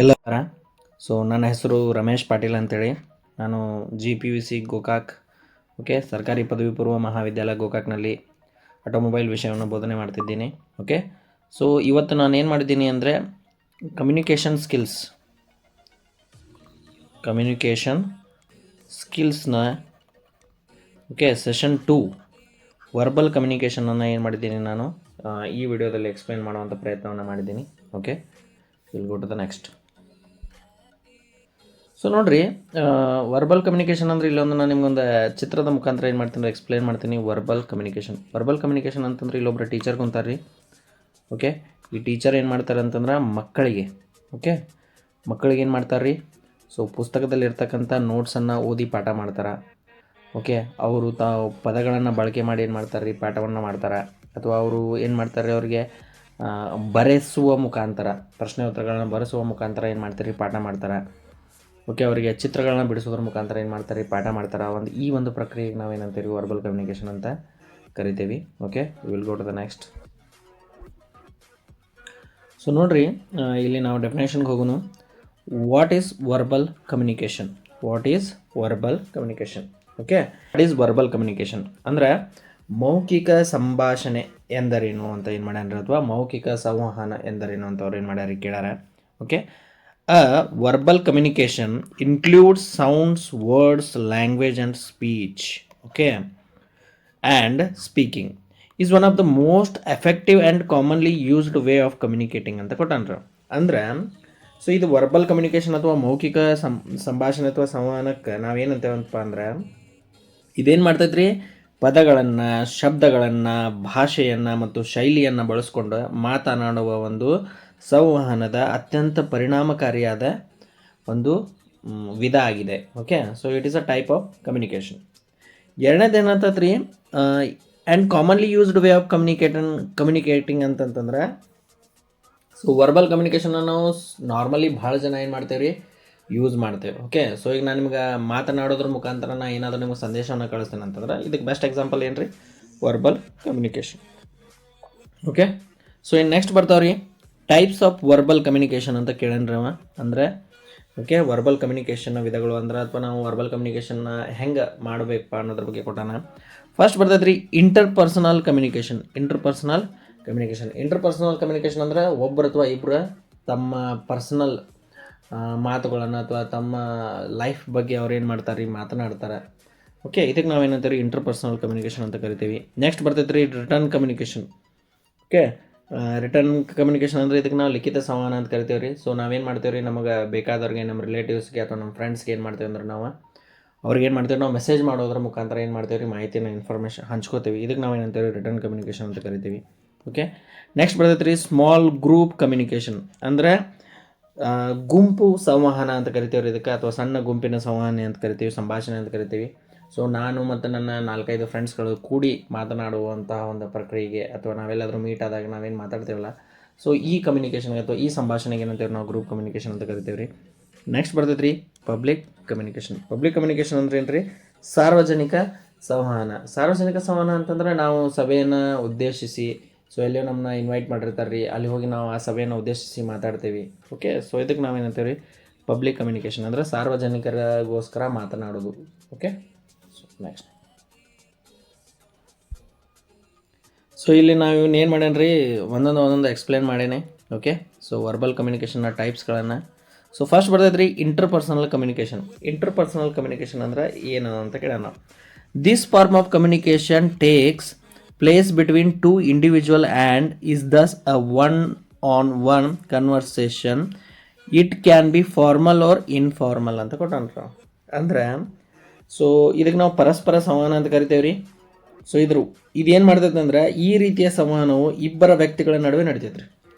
ಎಲ್ಲರ ಸೊ ನನ್ನ ಹೆಸರು ರಮೇಶ್ ಪಾಟೀಲ್ ಅಂತೇಳಿ. ನಾನು GPUC ಗೋಕಾಕ್ ಸರ್ಕಾರಿ ಪದವಿ ಪೂರ್ವ ಮಹಾವಿದ್ಯಾಲಯ ಗೋಕಾಕ್ನಲ್ಲಿ ಆಟೋಮೊಬೈಲ್ ವಿಷಯವನ್ನು ಬೋಧನೆ ಮಾಡ್ತಿದ್ದೀನಿ. ಸೊ ಇವತ್ತು ನಾನು ಏನು ಮಾಡಿದ್ದೀನಿ ಅಂದರೆ ಕಮ್ಯುನಿಕೇಷನ್ ಸ್ಕಿಲ್ಸ್ನ ಸೆಷನ್ 2 ವರ್ಬಲ್ ಕಮ್ಯುನಿಕೇಷನನ್ನು ಏನು ಮಾಡಿದ್ದೀನಿ ನಾನು ಈ ವಿಡಿಯೋದಲ್ಲಿ ಎಕ್ಸ್ಪ್ಲೇನ್ ಮಾಡುವಂಥ ಪ್ರಯತ್ನವನ್ನು ಮಾಡಿದ್ದೀನಿ. Will go to the next. So ನೋಡಿರಿ, ವರ್ಬಲ್ ಕಮ್ಯುನಿಕೇಷನ್ ಅಂದರೆ ಇಲ್ಲೊಂದು ನಾನು ನಿಮ್ಗೊಂದು ಚಿತ್ರದ ಮುಖಾಂತರ ಏನು ಮಾಡ್ತೀನಿ ಎಕ್ಸ್ಪ್ಲೇನ್ ಮಾಡ್ತೀನಿ. ವರ್ಬಲ್ ಕಮ್ಯುನಿಕೇಷನ್ ಅಂತಂದ್ರೆ ಇಲ್ಲೊಬ್ಬರು ಟೀಚರ್ ಕುಂತಾರೆ ರೀ. ಈ ಟೀಚರ್ ಏನು ಮಾಡ್ತಾರೆ ಅಂತಂದ್ರೆ ಮಕ್ಕಳಿಗೆ ಏನು ಮಾಡ್ತಾರೆ ರೀ, ಸೊ ಪುಸ್ತಕದಲ್ಲಿರ್ತಕ್ಕಂಥ ನೋಟ್ಸನ್ನು ಓದಿ ಪಾಠ ಮಾಡ್ತಾರೆ. ಅವರು ಪದಗಳನ್ನು ಬಳಕೆ ಮಾಡಿ ಏನು ಮಾಡ್ತಾರೆ ರೀ, ಪಾಠವನ್ನು ಮಾಡ್ತಾರೆ. ಅಥವಾ ಅವರು ಏನು ಮಾಡ್ತಾರೆ, ಅವ್ರಿಗೆ ಬರೆಸುವ ಮುಖಾಂತರ, ಪ್ರಶ್ನೆ ಉತ್ತರಗಳನ್ನು ಬರೆಸುವ ಮುಖಾಂತರ ಏನು ಮಾಡ್ತಾರೆ ರೀ, ಪಾಠ ಮಾಡ್ತಾರೆ. ಅವರಿಗೆ ಚಿತ್ರಗಳನ್ನ ಬಿಡಿಸೋದ್ರ ಮುಖಾಂತರ ಏನು ಮಾಡ್ತಾರೆ, ಪಾಠ ಮಾಡ್ತಾರೆ. ಈ ಒಂದು ಪ್ರಕ್ರಿಯೆಗೆ ನಾವೇನಂತೀವಿ ವರ್ಬಲ್ ಕಮ್ಯುನಿಕೇಷನ್ ಅಂತ ಕರಿತೀವಿ. Will go to the next. So ನೋಡ್ರಿ, ಇಲ್ಲಿ ನಾವು ಡೆಫಿನೇಷನ್ಗೆ ಹೋಗೋಣ. What is verbal communication? What is verbal communication ಅಂದರೆ ಮೌಖಿಕ ಸಂಭಾಷಣೆ ಎಂದರೇನು ಅಂತ ಏನು ಮಾಡ್ಯಾರ, ಅಥವಾ ಮೌಖಿಕ ಸಂವಹನ ಎಂದರೇನು ಅಂತ ಅವ್ರು ಏನು ಮಾಡ್ಯಾರ ಕೇಳ್ಯಾರ. A verbal communication includes sounds, words, language and speech. And speaking is one of the most effective and commonly used way of communicating ಅಂತ ಕೊಟ್ಟನ್ರ. ಅಂದ್ರೆ ಸೊ ಇದು ವರ್ಬಲ್ ಕಮ್ಯುನಿಕೇಷನ್ ಅಥವಾ ಮೌಖಿಕ ಸಂಭಾಷಣೆ ಅಥವಾ ಸಂವಹನಕ್ಕೆ ನಾವೇನಂತೇವಪ್ಪ ಅಂದ್ರೆ, ಇದೇನು ಮಾಡ್ತೈತ್ರಿ, ಪದಗಳನ್ನು, ಶಬ್ದಗಳನ್ನು, ಭಾಷೆಯನ್ನು ಮತ್ತು ಶೈಲಿಯನ್ನು ಬಳಸ್ಕೊಂಡು ಮಾತನಾಡುವ ಒಂದು ಸಂವಹನದ ಅತ್ಯಂತ ಪರಿಣಾಮಕಾರಿಯಾದ ಒಂದು ವಿಧ ಆಗಿದೆ. So it is a type of communication. ಎರಡನೇದು ಏನಂತದ್ರಿ, and commonly used way of communicating ಅಂತಂತಂದ್ರೆ, ಸೊ ವರ್ಬಲ್ ಕಮ್ಯುನಿಕೇಷನ್ನ ನಾವು ನಾರ್ಮಲಿ ಭಾಳ ಜನ ಏನು ಮಾಡ್ತೇವೆ ರೀ, ಯೂಸ್ ಮಾಡ್ತೇವೆ. ಸೊ ಈಗ ನಾನು ನಿಮ್ಗೆ ಮಾತನಾಡೋದ್ರ ಮುಖಾಂತರ ನಾನು ಏನಾದರೂ ನಿಮ್ಗೆ ಸಂದೇಶವನ್ನು ಕಳಿಸ್ತೇನೆ ಅಂತಂದ್ರೆ, ಇದಕ್ಕೆ ಬೆಸ್ಟ್ ಎಕ್ಸಾಂಪಲ್ ಏನು ರೀ, ವರ್ಬಲ್ ಕಮ್ಯುನಿಕೇಷನ್. ಸೊ ಇನ್ನು ನೆಕ್ಸ್ಟ್ ಬರ್ತಾವ್ರಿ ಟೈಪ್ಸ್ ಆಫ್ ವರ್ಬಲ್ ಕಮ್ಯುನಿಕೇಷನ್ ಅಂತ ಕೇಳೇನ್ರಿ ಅವ. ಅಂದರೆ ವರ್ಬಲ್ ಕಮ್ಯುನಿಕೇಷನ್ನ ವಿಧಗಳು ಅಂದ್ರೆ, ಅಥವಾ ನಾವು ವರ್ಬಲ್ ಕಮ್ಯುನಿಕೇಷನ್ನ ಹೆಂಗೆ ಮಾಡಬೇಕಪ್ಪ ಅನ್ನೋದ್ರ ಬಗ್ಗೆ ಕೊಟ್ಟಾನ. ಫಸ್ಟ್ ಬರ್ತೈತೆ ರೀ ಇಂಟರ್ಪರ್ಸನಲ್ ಕಮ್ಯುನಿಕೇಷನ್ ಅಂದ್ರೆ ಒಬ್ಬರು ಅಥವಾ ಇಬ್ಬರು ತಮ್ಮ ಪರ್ಸನಲ್ ಮಾತುಗಳನ್ನು ಅಥವಾ ತಮ್ಮ ಲೈಫ್ ಬಗ್ಗೆ ಅವ್ರು ಏನು ಮಾಡ್ತಾರೆ ರೀ, ಮಾತನಾಡ್ತಾರೆ. ಇದಕ್ಕೆ ನಾವೇನಂತೀವಿ ಇಂಟರ್ಪರ್ಸನಲ್ ಕಮ್ಯುನಿಕೇಷನ್ ಅಂತ ಕರಿತೀವಿ. ನೆಕ್ಸ್ಟ್ ಬರ್ತೈತೆ ರೀ ರಿಟರ್ನ್ ಕಮ್ಯುನಿಕೇಷನ್. ರಿಟರ್ನ್ ಕಮ್ಯುನಿಕೇಷನ್ ಅಂದರೆ ಇದಕ್ಕೆ ನಾವು ಲಿಖಿತ ಸಂವಹನ ಅಂತ ಕರಿತೀವಿ ರೀ. ಸೊ ನಾವೇನು ಮಾಡ್ತೇವೆ ರೀ, ನಮಗೆ ಬೇಕಾದವ್ರಿಗೆ, ನಮ್ಮ ರಿಲೇಟಿವ್ಸ್ಗೆ ಅಥವಾ ನಮ್ಮ ಫ್ರೆಂಡ್ಸ್ಗೆ ಏನು ಮಾಡ್ತೇವೆ ಅಂದ್ರೆ ಅವ್ರಿಗೆ ಏನು ಮಾಡ್ತೇವೆ, ನಾವು ಮೆಸೇಜ್ ಮಾಡೋದ್ರ ಮುಖಾಂತರ ಏನು ಮಾಡ್ತೇವೆ ರೀ, ಮಾಹಿತಿನ ಇನ್ಫಾರ್ಮೇಷನ್ ಹಂಚ್ಕೋತೀವಿ. ಇದಕ್ಕೆ ನಾವು ಏನಂತೇವೆ ರಿಟರ್ನ್ ಕಮ್ಯುನಿಕೇಷನ್ ಅಂತ ಕರಿತೀವಿ. ನೆಕ್ಸ್ಟ್ ಬರ್ತೈತೆ ರೀ ಸ್ಮಾಲ್ ಗ್ರೂಪ್ ಕಮ್ಯುನಿಕೇಷನ್ ಅಂದರೆ ಗುಂಪು ಸಂವಹನ ಅಂತ ಕರಿತೀವಿ ರೀ ಇದಕ್ಕೆ, ಅಥವಾ ಸಣ್ಣ ಗುಂಪಿನ ಸಂವಹನೆ ಅಂತ ಕರಿತೀವಿ, ಸಂಭಾಷಣೆ ಅಂತ ಕರಿತೀವಿ. ಸೊ ನಾನು ಮತ್ತು ನನ್ನ 4-5 ಫ್ರೆಂಡ್ಸ್ಗಳು ಕೂಡಿ ಮಾತನಾಡುವಂತಹ ಒಂದು ಪ್ರಕ್ರಿಯೆಗೆ, ಅಥವಾ ನಾವೆಲ್ಲಾದರೂ ಮೀಟ್ ಆದಾಗ ನಾವೇನು ಮಾತಾಡ್ತೇವಲ್ಲ, ಸೊ ಈ ಕಮ್ಯುನಿಕೇಷನ್ಗೆ ಅಥವಾ ಈ ಸಂಭಾಷಣೆಗೆ ಏನಂತೇವೆ ನಾವು ಗ್ರೂಪ್ ಕಮ್ಯುನಿಕೇಷನ್ ಅಂತ ಕರಿತೀವಿ ರೀ. ನೆಕ್ಸ್ಟ್ ಬರ್ತೈತೆ ರೀ ಪಬ್ಲಿಕ್ ಕಮ್ಯುನಿಕೇಷನ್ ಅಂದ್ರೆ ಏನು ರೀ, ಸಾರ್ವಜನಿಕ ಸಂವಹನ ಅಂತಂದ್ರೆ ನಾವು ಸಭೆಯನ್ನು ಉದ್ದೇಶಿಸಿ, ಸೊ ಎಲ್ಲಿಯೋ ನಮ್ಮನ್ನ ಇನ್ವೈಟ್ ಮಾಡಿರ್ತಾರೆ ರೀ, ಅಲ್ಲಿ ಹೋಗಿ ನಾವು ಆ ಸಭೆಯನ್ನು ಉದ್ದೇಶಿಸಿ ಮಾತಾಡ್ತೀವಿ. ಸೊ ಇದಕ್ಕೆ ನಾವೇನಂತೇವೆ ರೀ ಪಬ್ಲಿಕ್ ಕಮ್ಯುನಿಕೇಷನ್ ಅಂದರೆ ಸಾರ್ವಜನಿಕರಿಗೋಸ್ಕರ ಮಾತನಾಡೋದು. ನೆಕ್ಸ್ಟ್ ಸೊ ಇಲ್ಲಿ ನಾವು ಏನು ಮಾಡ್ಯಾನ್ರಿ, ಒಂದೊಂದು ಎಕ್ಸ್ಪ್ಲೇನ್ ಮಾಡೇನೆ. ಸೊ ವರ್ಬಲ್ ಕಮ್ಯುನಿಕೇಷನ್ನ ಟೈಪ್ಸ್ಗಳನ್ನು. ಸೊ ಫಸ್ಟ್ ಬರ್ತೈತೆ ರೀ ಇಂಟರ್ಪರ್ಸನಲ್ ಕಮ್ಯುನಿಕೇಷನ್ ಅಂದ್ರೆ ಏನು ಅಂತ ಕೇಳೋಣ. This form of communication takes place between 2 individual and is thus a one conversation. It can be formal or informal ಅಂತ ಕೊಟ್ಟಾನ್ರ. ಅಂದ್ರೆ ಸೊ ಇದಕ್ಕೆ ನಾವು ಪರಸ್ಪರ ಸಂವಹನ ಅಂತ ಕರಿತೇವೆ ರೀ. ಸೊ ಇದೇನು ಮಾಡ್ತೈತೆ ಅಂದ್ರೆ, ಈ ರೀತಿಯ ಸಂವಹನವು ಇಬ್ಬರ ವ್ಯಕ್ತಿಗಳ ನಡುವೆ ನಡೀತೈತೆ ರೀ.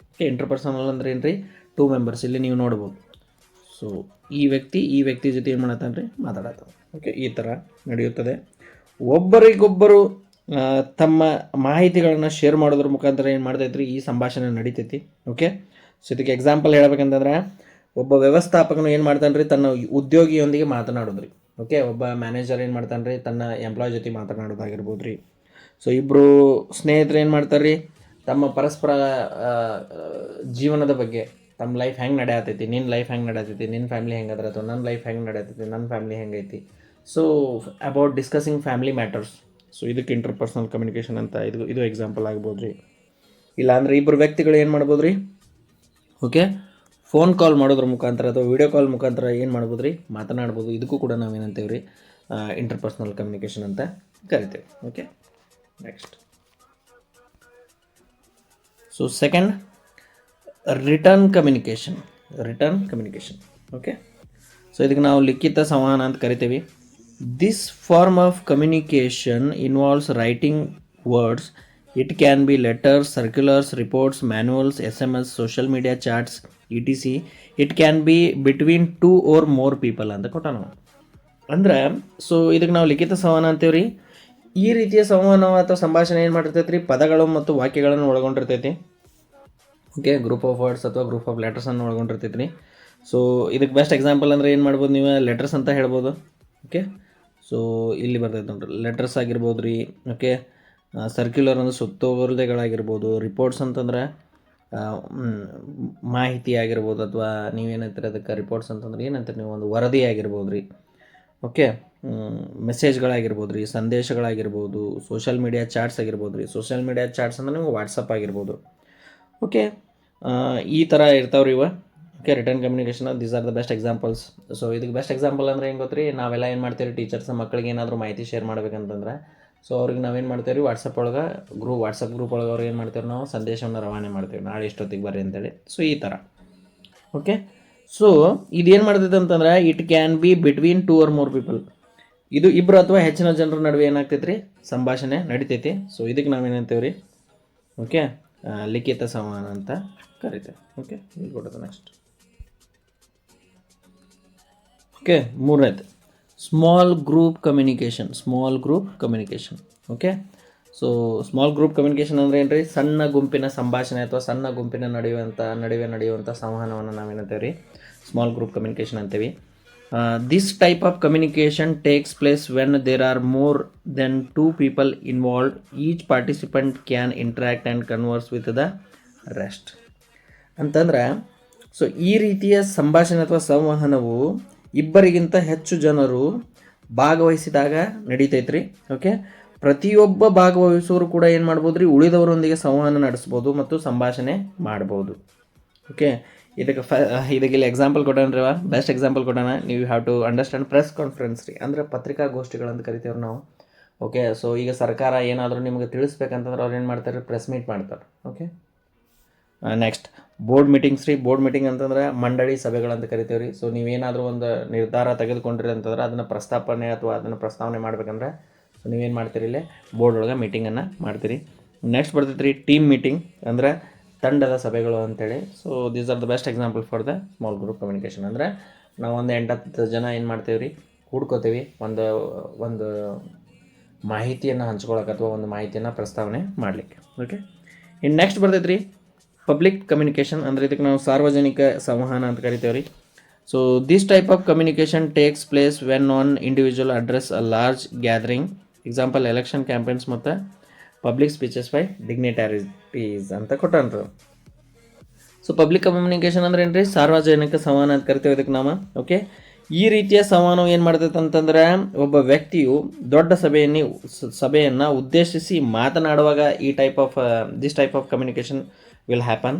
ಇಂಟರ್ಪರ್ಸನಲ್ ಅಂದ್ರೆ ಏನು ರೀ, 2 ಮೆಂಬರ್ಸ್ ಇಲ್ಲಿ ನೀವು ನೋಡ್ಬೋದು. ಸೊ ಈ ವ್ಯಕ್ತಿ ಜೊತೆ ಏನು ಮಾಡತ್ತಾನೆ ರೀ, ಮಾತಾಡತ್ತಾನೆ. ಈ ಥರ ನಡೆಯುತ್ತದೆ. ಒಬ್ಬರಿಗೊಬ್ಬರು ತಮ್ಮ ಮಾಹಿತಿಗಳನ್ನು ಶೇರ್ ಮಾಡೋದ್ರ ಮುಖಾಂತರ ಏನು ಮಾಡ್ತೈತೆ ರೀ, ಈ ಸಂಭಾಷಣೆ ನಡೀತೈತಿ. ಸೊ ಇದಕ್ಕೆ ಎಕ್ಸಾಂಪಲ್ ಹೇಳ್ಬೇಕಂತಂದ್ರೆ, ಒಬ್ಬ ವ್ಯವಸ್ಥಾಪಕನು ಏನು ಮಾಡ್ತಾನೆ ರೀ, ತನ್ನ ಉದ್ಯೋಗಿಯೊಂದಿಗೆ ಮಾತನಾಡೋದು ರೀ. ಒಬ್ಬ ಮ್ಯಾನೇಜರ್ ಏನು ಮಾಡ್ತಾನೆ ರೀ, ತನ್ನ ಎಂಪ್ಲಾಯ್ ಜೊತೆ ಮಾತನಾಡೋದಾಗಿರ್ಬೋದು ರೀ. ಸೊ ಇಬ್ಬರು ಸ್ನೇಹಿತರು ಏನು ಮಾಡ್ತಾರೆ ರೀ, ತಮ್ಮ ಪರಸ್ಪರ ಜೀವನದ ಬಗ್ಗೆ, ತಮ್ಮ ಲೈಫ್ ಹೆಂಗೆ ನಡೆಯತೈತಿ, ನಿನ್ನ ಲೈಫ್ ಹೆಂಗೆ ನಡೆಯತೈತಿ, ನಿನ್ನ ಫ್ಯಾಮಿಲಿ ಹೆಂಗೆ ಅದ್ರ ಅಥವಾ ನನ್ನ ಲೈಫ್ ಹೆಂಗೆ ನಡೆಯತೈತಿ, ನನ್ನ ಫ್ಯಾಮಿಲಿ ಹೆಂಗೈತಿ. So about discussing family matters. So ಇದಕ್ಕೆ ಇಂಟರ್ಪರ್ಸನಲ್ ಕಮ್ಯುನಿಕೇಷನ್ ಅಂತ ಇದು ಎಕ್ಸಾಂಪಲ್ ಆಗ್ಬೋದು ರೀ. ಇಲ್ಲಾಂದ್ರೆ ಇಬ್ಬರು ವ್ಯಕ್ತಿಗಳು ಏನು ಮಾಡ್ಬೋದು ರೀ, ಓಕೆ, ಫೋನ್ ಕಾಲ್ ಮಾಡೋದ್ರ ಮುಖಾಂತರ ಅಥವಾ ವಿಡಿಯೋ ಕಾಲ್ ಮುಖಾಂತರ ಏನು ಮಾಡ್ಬೋದು ರೀ, ಮಾತನಾಡ್ಬೋದು. ಇದಕ್ಕೂ ಕೂಡ ನಾವೇನಂತೇವೆ ರೀ, ಇಂಟರ್ಪರ್ಸನಲ್ ಕಮ್ಯುನಿಕೇಷನ್ ಅಂತ ಕರಿತೇವೆ. Okay, next. So second, return communication. Okay, so ಇದಕ್ಕೆ ನಾವು ಲಿಖಿತ ಸಂವಹನ ಅಂತ ಕರಿತೀವಿ. This form of communication involves writing words. It can be letters, circulars, reports, manuals, SMS, social media chats, ETC. It can be between 2 or more people ಅಂತ ಕೊಟ್ಟ ನಾವು. ಅಂದ್ರೆ ಸೊ ಇದಕ್ಕೆ ನಾವು ಲಿಖಿತ ಸಂವಹನ ಅಂತೀವಿ ರೀ. ಈ ರೀತಿಯ ಸಂವಹನ ಅಥವಾ ಸಂಭಾಷಣೆ ಏನು ಮಾಡಿರ್ತೈತೆ ರೀ, ಪದಗಳು ಮತ್ತು ವಾಕ್ಯಗಳನ್ನು ಒಳಗೊಂಡಿರ್ತೈತಿ. ಓಕೆ, ಗ್ರೂಪ್ ಆಫ್ ವರ್ಡ್ಸ್ ಅಥವಾ ಗ್ರೂಪ್ ಆಫ್ ಲೆಟರ್ಸನ್ನು ಒಳಗೊಂಡಿರ್ತೈತಿ ರೀ. ಸೊ ಇದಕ್ಕೆ ಬೆಸ್ಟ್ ಎಕ್ಸಾಂಪಲ್ ಅಂದರೆ ಏನು ಮಾಡ್ಬೋದು, ನೀವು ಲೆಟರ್ಸ್ ಅಂತ ಹೇಳ್ಬೋದು. ಓಕೆ, ಸೊ ಇಲ್ಲಿ ಬರ್ತೈತೆ ನೋಡ್ರಿ, ಲೆಟರ್ಸ್ ಆಗಿರ್ಬೋದು ರೀ. ಓಕೆ, ಸರ್ಕ್ಯುಲರ್ ಅಂದರೆ ಸುತ್ತೋಲೆಗಳಾಗಿರ್ಬೋದು. ರಿಪೋರ್ಟ್ಸ್ ಅಂತಂದ್ರೆ ಮಾಹಿತಿ ಆಗಿರ್ಬೋದು, ಅಥವಾ ನೀವೇನಂತೀರಿ ಅದಕ್ಕೆ ರಿಪೋರ್ಟ್ಸ್ ಅಂತಂದ್ರೆ ಏನಂತೀರಿ ನೀವು, ಒಂದು ವರದಿ ಆಗಿರ್ಬೋದು ರೀ. ಓಕೆ, ಮೆಸೇಜ್ಗಳಾಗಿರ್ಬೋದು ರೀ, ಸಂದೇಶಗಳಾಗಿರ್ಬೋದು. ಸೋಷಿಯಲ್ ಮೀಡಿಯಾ ಚಾಟ್ಸ್ ಆಗಿರ್ಬೋದು ರೀ. ಸೋಷಿಯಲ್ ಮೀಡಿಯಾ ಚಾಟ್ಸ್ ಅಂದರೆ ನಿಮ್ಗೆ ವಾಟ್ಸಪ್ ಆಗಿರ್ಬೋದು. ಓಕೆ, ಈ ಥರ ಇರ್ತಾವ್ರಿ ಇವ. Okay, return communication, these are the best examples. So ಇದಕ್ಕೆ ಬೆಸ್ಟ್ ಎಕ್ಸಾಂಪಲ್ ಅಂದರೆ ಏನು ಗೊತ್ತ್ರಿ, ನಾವೆಲ್ಲ ಏನು ಮಾಡ್ತೀವಿ, ಟೀಚರ್ಸ್ ಮಕ್ಕಳಿಗೆ ಏನಾದರೂ ಮಾಹಿತಿ ಶೇರ್ ಮಾಡ್ಬೇಕಂತಂದ್ರೆ ಸೊ ಅವ್ರಿಗೆ ನಾವೇನು ಮಾಡ್ತೀವಿ ರೀ, ವಾಟ್ಸಪ್ ಒಳಗೆ ವಾಟ್ಸಪ್ ಗ್ರೂಪ್ ಒಳಗೆ ಅವ್ರಿಗೆ ಏನು ಮಾಡ್ತೀವಿ, ನಾವು ಸಂದೇಶವನ್ನು ರವಾನೆ ಮಾಡ್ತೀವಿ, ನಾಳೆ ಇಷ್ಟೊತ್ತಿಗೆ ಬರ್ರಿ ಅಂತೇಳಿ. ಸೊ ಈ ಥರ. ಓಕೆ, ಸೊ ಇದೇನು ಮಾಡ್ತೈತೆ ಅಂತಂದ್ರೆ, it can be between 2 or more people. ಇದು ಇಬ್ಬರು ಅಥವಾ ಹೆಚ್ಚಿನ ಜನರ ನಡುವೆ ಏನಾಗ್ತೈತೆ ರೀ, ಸಂಭಾಷಣೆ ನಡಿತೈತಿ. ಸೊ ಇದಕ್ಕೆ ನಾವೇನಂತೀವಿ ರೀ, ಓಕೆ, ಲಿಖಿತ ಸಂವಹನ ಅಂತ ಕರಿತೇವೆ. ಓಕೆ, ಇಲ್ಲಿ ಕೊಡೋದು ನೆಕ್ಸ್ಟ್. ಓಕೆ, ಮೂರನೇದು small group communication. Okay, so small group communication ಅಂದರೆ ಏನು ರೀ, ಸಣ್ಣ ಗುಂಪಿನ ಸಂಭಾಷಣೆ ಅಥವಾ ಸಣ್ಣ ಗುಂಪಿನ ನಡುವೆ ನಡೆಯುವಂಥ ಸಂವಹನವನ್ನು ನಾವೇನಂತೇವೆ ರೀ, ಸ್ಮಾಲ್ ಗ್ರೂಪ್ ಕಮ್ಯುನಿಕೇಷನ್ ಅಂತೀವಿ. This type of communication takes place when there are more than 2 people involved. Each participant can interact and converse with the rest. ಅಂತಂದ್ರೆ ಸೊ ಈ ರೀತಿಯ ಸಂಭಾಷಣೆ ಅಥವಾ ಸಂವಹನವು ಇಬ್ಬರಿಗಿಂತ ಹೆಚ್ಚು ಜನರು ಭಾಗವಹಿಸಿದಾಗ ನಡೀತೈತ್ರಿ. ಓಕೆ, ಪ್ರತಿಯೊಬ್ಬ ಭಾಗವಹಿಸೋರು ಕೂಡ ಏನು ಮಾಡ್ಬೋದು ರೀ, ಉಳಿದವರೊಂದಿಗೆ ಸಂವಹನ ನಡೆಸ್ಬೋದು ಮತ್ತು ಸಂಭಾಷಣೆ ಮಾಡ್ಬೋದು. ಓಕೆ, ಇದಕ್ಕೆ ಇಲ್ಲಿ ಎಕ್ಸಾಂಪಲ್ ಕೊಟ್ಟೋಣ, ಬೆಸ್ಟ್ ಎಕ್ಸಾಂಪಲ್ ಕೊಟ್ಟೋಣ. ನೀವು have to understand press conference ರೀ, ಅಂದರೆ ಪತ್ರಿಕಾಗೋಷ್ಠಿಗಳಂತ ಕರಿತೇವೆ ನಾವು. ಓಕೆ, ಸೊ ಈಗ ಸರ್ಕಾರ ಏನಾದರೂ ನಿಮಗೆ ತಿಳಿಸ್ಬೇಕಂತಂದ್ರೆ ಅವ್ರು ಏನು ಮಾಡ್ತಾರೆ, ಪ್ರೆಸ್ ಮೀಟ್ ಮಾಡ್ತಾರೆ. ಓಕೆ, ನೆಕ್ಸ್ಟ್ ಬೋರ್ಡ್ ಮೀಟಿಂಗ್ಸ್ ರೀ. ಬೋರ್ಡ್ ಮೀಟಿಂಗ್ ಅಂತಂದ್ರೆ ಮಂಡಳಿ ಸಭೆಗಳಂತ ಕರಿತೇವೆ ರೀ. ಸೊ ನೀವೇನಾದರೂ ಒಂದು ನಿರ್ಧಾರ ತೆಗೆದುಕೊಂಡ್ರಿ ಅಂತಂದ್ರೆ ಅದನ್ನು ಪ್ರಸ್ತಾವನೆ ಮಾಡ್ಬೇಕಂದ್ರೆ ಸೊ ನೀವೇನು ಮಾಡ್ತೀರಿ, ಇಲ್ಲೇ ಬೋರ್ಡ್ ಒಳಗೆ ಮೀಟಿಂಗನ್ನು ಮಾಡ್ತೀರಿ. ನೆಕ್ಸ್ಟ್ ಬರ್ತೈತೆ ರೀ ಟೀಮ್ ಮೀಟಿಂಗ್, ಅಂದರೆ ತಂಡದ ಸಭೆಗಳು ಅಂತೇಳಿ. So these are the best example for the small group communication. ಅಂದರೆ ನಾವು ಒಂದು 8-10 ಜನ ಏನು ಮಾಡ್ತೇವೆ ರೀ, ಕೂಡ್ಕೋತೀವಿ ಒಂದು ಮಾಹಿತಿಯನ್ನು ಹಂಚ್ಕೊಳಕ್ಕೆ ಅಥವಾ ಒಂದು ಮಾಹಿತಿಯನ್ನು ಪ್ರಸ್ತಾವನೆ ಮಾಡಲಿಕ್ಕೆ. ಓಕೆ, ಇನ್ನು ನೆಕ್ಸ್ಟ್ ಬರ್ತೈತೆ ರೀ ಪಬ್ಲಿಕ್ ಕಮ್ಯುನಿಕೇಷನ್, ಅಂದರೆ ಇದಕ್ಕೆ ನಾವು ಸಾರ್ವಜನಿಕ ಸಂವಹನ ಅಂತ ಕರಿತೇವೆ ರೀ. So this type of communication takes place when on individual address a large gathering. Example election campaigns ಮತ್ತು ಪಬ್ಲಿಕ್ ಸ್ಪೀಚಸ್ ಬೈ ಡಿಗ್ನಿಟರೀಸ್ ಅಂತ ಕೊಟ್ಟನ್ರು. ಸೊ ಪಬ್ಲಿಕ್ ಕಮ್ಯುನಿಕೇಷನ್ ಅಂದ್ರೆ ಏನು ರೀ, ಸಾರ್ವಜನಿಕ ಸಂವಹನ ಅಂತ ಕರಿತೇವೆ ಇದಕ್ಕೆ ನಾವು. ಓಕೆ, ಈ ರೀತಿಯ ಸಂವಹನ ಏನು ಮಾಡ್ತೈತೆ ಅಂತಂದ್ರೆ, ಒಬ್ಬ ವ್ಯಕ್ತಿಯು ದೊಡ್ಡ ಸಭೆಯನ್ನು ಉದ್ದೇಶಿಸಿ ಮಾತನಾಡುವಾಗ this type of communication will happen.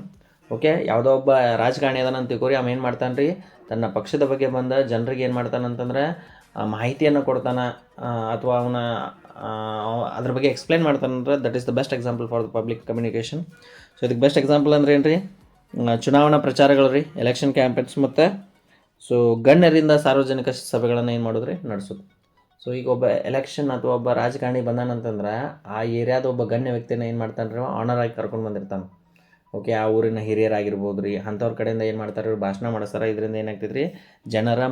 Okay, ಯಾವುದೋ ಒಬ್ಬ ರಾಜಕಾರಣಿ ಅದನ್ನ ತಿಳ್ಕೊರಿ, ಅವ ಏನು ಮಾಡ್ತಾನೆ ರೀ, ತನ್ನ ಪಕ್ಷದ ಬಗ್ಗೆ ಬಂದ ಜನರಿಗೆ ಏನು ಮಾಡ್ತಾನೆ ಅಂತಂದ್ರೆ ಮಾಹಿತಿಯನ್ನು ಕೊಡ್ತಾನೆ ಅಥವಾ ಅದ್ರ ಬಗ್ಗೆ ಎಕ್ಸ್ಪ್ಲೈನ್ ಮಾಡ್ತಾನಂದ್ರೆ that is the best example for the public communication. So ಇದಕ್ಕೆ ಬೆಸ್ಟ್ ಎಕ್ಸಾಂಪಲ್ ಅಂದ್ರೆ ಏನು ರೀ, ಚುನಾವಣಾ ಪ್ರಚಾರಗಳು ರೀ, ಎಲೆಕ್ಷನ್ ಕ್ಯಾಂಪೇನ್ಸ್ ಮತ್ತು ಸೊ ಗಣ್ಯರಿಂದ ಸಾರ್ವಜನಿಕ ಸಭೆಗಳನ್ನು ಏನು ಮಾಡೋದು ರೀ, ನಡೆಸೋದು. ಸೊ ಈಗ ಒಬ್ಬ ಎಲೆಕ್ಷನ್ ಅಥವಾ ಒಬ್ಬ ರಾಜಕಾರಣಿ ಬಂದಾನಂತಂದ್ರೆ ಆ ಏರಿಯಾದ ಒಬ್ಬ ಗಣ್ಯ ವ್ಯಕ್ತಿನ ಏನು ಮಾಡ್ತಾನೆ ರೀ, ಆನರ್ ಆಗಿ ಕರ್ಕೊಂಡು ಬಂದಿರ್ತಾನೆ. ಓಕೆ, ಆ ಊರಿನ ಹಿರಿಯರಾಗಿರ್ಬೋದು ರೀ, ಅಂಥವ್ರ ಕಡೆಯಿಂದ ಏನು ಮಾಡ್ತಾರೆ, ಭಾಷಣ ಮಾಡಿಸ್ತಾರೆ. ಇದರಿಂದ ಏನಾಗ್ತೈತೆ ರೀ, ಜನರ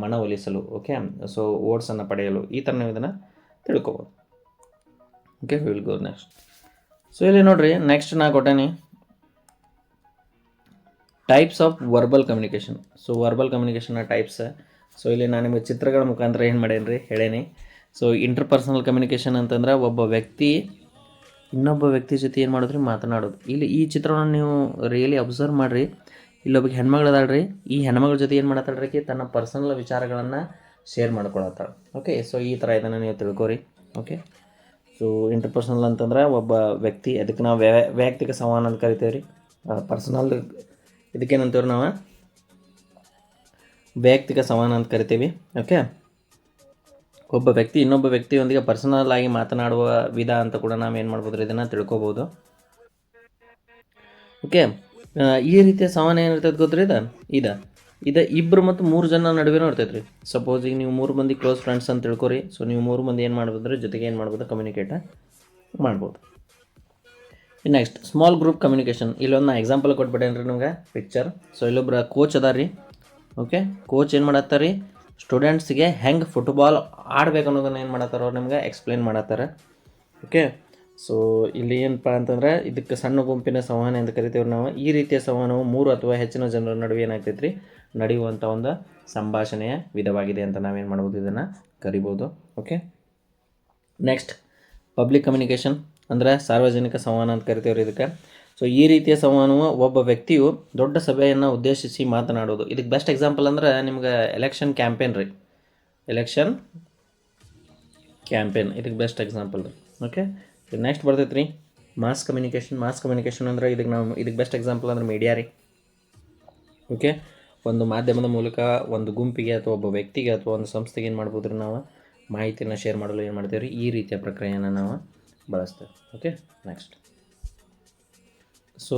ಮನವೊಲಿಸಲು, ಓಕೆ, ಸೊ ಓಟ್ಸನ್ನು ಪಡೆಯಲು, ಈ ಥರ ನೀವು ಇದನ್ನು ತಿಳ್ಕೊಬೋದು. Okay, will go next. So ಇಲ್ಲಿ ನೋಡಿರಿ, ನೆಕ್ಸ್ಟ್ ನಾ ಕೊಟ್ಟೇನಿ types of verbal communication. So verbal ಕಮ್ಯುನಿಕೇಷನ್ನ ಟೈಪ್ಸ್. ಸೊ ಇಲ್ಲಿ ನಾನು ನಿಮಗೆ ಚಿತ್ರಗಳ ಮುಖಾಂತರ ಏನು ಮಾಡೇನಿ ರೀ, ಹೇಳೇನಿ. ಸೊ ಇಂಟರ್ಪರ್ಸನಲ್ ಕಮ್ಯುನಿಕೇಷನ್ ಅಂತಂದ್ರೆ ಒಬ್ಬ ವ್ಯಕ್ತಿ ಇನ್ನೊಬ್ಬ ವ್ಯಕ್ತಿ ಜೊತೆ ಏನು ಮಾಡೋದ್ರಿ, ಮಾತನಾಡೋದು. ಇಲ್ಲಿ ಈ ಚಿತ್ರವನ್ನು ನೀವು ರಿಯಲಿ ಅಬ್ಸರ್ವ್ ಮಾಡಿರಿ. ಇಲ್ಲೊಬ್ಬಗೆ ಹೆಣ್ಮಗಳು ಅದಾಳ್ರಿ. ಈ ಹೆಣ್ಮಗಳ ಜೊತೆ ಏನು ಮಾಡತ್ತಾಳ್ರಿ ಆಕಿ ತನ್ನ ಪರ್ಸನಲ್ ವಿಚಾರಗಳನ್ನು ಶೇರ್ ಮಾಡ್ಕೊಳತ್ತಾಳೆ. ಓಕೆ, ಸೊ ಈ ಥರ ಇದನ್ನು ನೀವು ತಿಳ್ಕೊರಿ. ಓಕೆ, ಸೊ ಇಂಟರ್ಪರ್ಸನಲ್ ಅಂತಂದ್ರೆ ಒಬ್ಬ ವ್ಯಕ್ತಿ, ಅದಕ್ಕೆ ನಾವು ವೈಯಕ್ತಿಕ ಸಂವಹನ ಅಂತ ಕರಿತೇವೆ ರೀ. ಪರ್ಸನಲ್ ಇದಕ್ಕೇನಂತೀವ್ರಿ ನಾವು ವೈಯಕ್ತಿಕ ಸಂವಹನ ಅಂತ ಕರಿತೀವಿ. ಓಕೆ, ಒಬ್ಬ ವ್ಯಕ್ತಿ ಇನ್ನೊಬ್ಬ ವ್ಯಕ್ತಿಯೊಂದಿಗೆ ಪರ್ಸನಲ್ ಆಗಿ ಮಾತನಾಡುವ ವಿಧ ಅಂತ ಕೂಡ ನಾವು ಏನು ಮಾಡ್ಬೋದು, ಇದನ್ನು ತಿಳ್ಕೊಬೋದು. ಓಕೆ, ಈ ರೀತಿಯ ಸಂವಹನ ಏನಿರ್ತೈತೆ ಗೊತ್ತ್ರಿ, ಇದು ಇಬ್ಬರು ಮತ್ತು 3 ಜನ ನಡುವೆನೂ ಇರ್ತೈತೆ ರೀ. ಸಪೋಸ್ ಈಗ ನೀವು 3 ಮಂದಿ ಕ್ಲೋಸ್ ಫ್ರೆಂಡ್ಸ್ ಅಂತ ತಿಳ್ಕೊರಿ. ಸೊ ನೀವು 3 ಮಂದಿ ಏನು ಮಾಡ್ಬೋದ್ರಿ, ಜೊತೆಗೆ ಏನು ಮಾಡ್ಬೋದು, ಕಮ್ಯುನಿಕೇಟ್ ಮಾಡ್ಬೋದು. Next small group communication. ಇಲ್ಲೊಂದು ನಾ ಎಕ್ಸಾಂಪಲ್ ಕೊಟ್ಬಿಟ್ಟೇನೆ ರೀ ನಿಮ್ಗೆ ಪಿಕ್ಚರ್. ಸೊ ಇಲ್ಲೊಬ್ರು ಕೋಚ್ ಅದಾರ ರೀ. ಓಕೆ, ಕೋಚ್ ಏನು ಮಾಡತ್ತಾರ ರೀ, ಸ್ಟೂಡೆಂಟ್ಸ್ಗೆ ಹೆಂಗೆ ಫುಟ್ಬಾಲ್ ಆಡ್ಬೇಕು ಅನ್ನೋದನ್ನು ಏನು ಮಾಡತ್ತಾರ ಅವ್ರು ನಿಮ್ಗೆ ಎಕ್ಸ್ಪ್ಲೇನ್ ಮಾಡತ್ತಾರೆ. ಓಕೆ, ಸೊ ಇಲ್ಲಿ ಏನಪ್ಪ ಅಂತಂದ್ರೆ ಇದಕ್ಕೆ ಸಣ್ಣ ಗುಂಪಿನ ಸಂವಹನ ಅಂತ ಕರಿತೀವಿ ನಾವು. ಈ ರೀತಿಯ ಸಂವಹನವು 3 ಅಥವಾ ಹೆಚ್ಚಿನ ಜನರ ನಡುವೆ ಏನಾಗ್ತೈತೆ ರೀ, ನಡೆಯುವಂಥ ಒಂದು ಸಂಭಾಷಣೆಯ ವಿಧವಾಗಿದೆ ಅಂತ ನಾವೇನು ಮಾಡ್ಬೋದು, ಇದನ್ನು ಕರಿಬೋದು. ಓಕೆ, ನೆಕ್ಸ್ಟ್ ಪಬ್ಲಿಕ್ ಕಮ್ಯುನಿಕೇಷನ್ ಅಂದರೆ ಸಾರ್ವಜನಿಕ ಸಂವಹನ ಅಂತ ಕರಿತೀವ್ರಿ ಇದಕ್ಕೆ. ಸೊ ಈ ರೀತಿಯ ಸಂವಹನವು ಒಬ್ಬ ವ್ಯಕ್ತಿಯು ದೊಡ್ಡ ಸಭೆಯನ್ನು ಉದ್ದೇಶಿಸಿ ಮಾತನಾಡೋದು. ಇದಕ್ಕೆ ಬೆಸ್ಟ್ ಎಕ್ಸಾಂಪಲ್ ಅಂದ್ರೆ ನಿಮ್ಗೆ ಎಲೆಕ್ಷನ್ ಕ್ಯಾಂಪೇನ್ ರೀ. ಎಲೆಕ್ಷನ್ ಕ್ಯಾಂಪೇನ್ ಇದಕ್ಕೆ ಬೆಸ್ಟ್ ಎಕ್ಸಾಂಪಲ್ ರೀ. ಓಕೆ, ನೆಕ್ಸ್ಟ್ ಬರ್ತೈತೆ ರೀ ಮಾಸ್ ಕಮ್ಯುನಿಕೇಷನ್. ಮಾಸ್ ಕಮ್ಯುನಿಕೇಷನ್ ಅಂದ್ರೆ ಇದಕ್ಕೆ ಬೆಸ್ಟ್ ಎಕ್ಸಾಂಪಲ್ ಅಂದ್ರೆ ಮೀಡಿಯಾ ರೀ. ಓಕೆ, ಒಂದು ಮಾಧ್ಯಮದ ಮೂಲಕ ಒಂದು ಗುಂಪಿಗೆ ಅಥವಾ ಒಬ್ಬ ವ್ಯಕ್ತಿಗೆ ಅಥವಾ ಒಂದು ಸಂಸ್ಥೆಗೆ ಏನು ಮಾಡ್ಬೋದು ರೀ, ನಾವು ಮಾಹಿತಿಯನ್ನು ಶೇರ್ ಮಾಡಲು ಏನು ಮಾಡ್ತೇವೆ ರೀ, ಈ ರೀತಿಯ ಪ್ರಕ್ರಿಯೆಯನ್ನು ನಾವು ಬಳಸ್ತೇವೆ. ಓಕೆ, ನೆಕ್ಸ್ಟ್ ಸೊ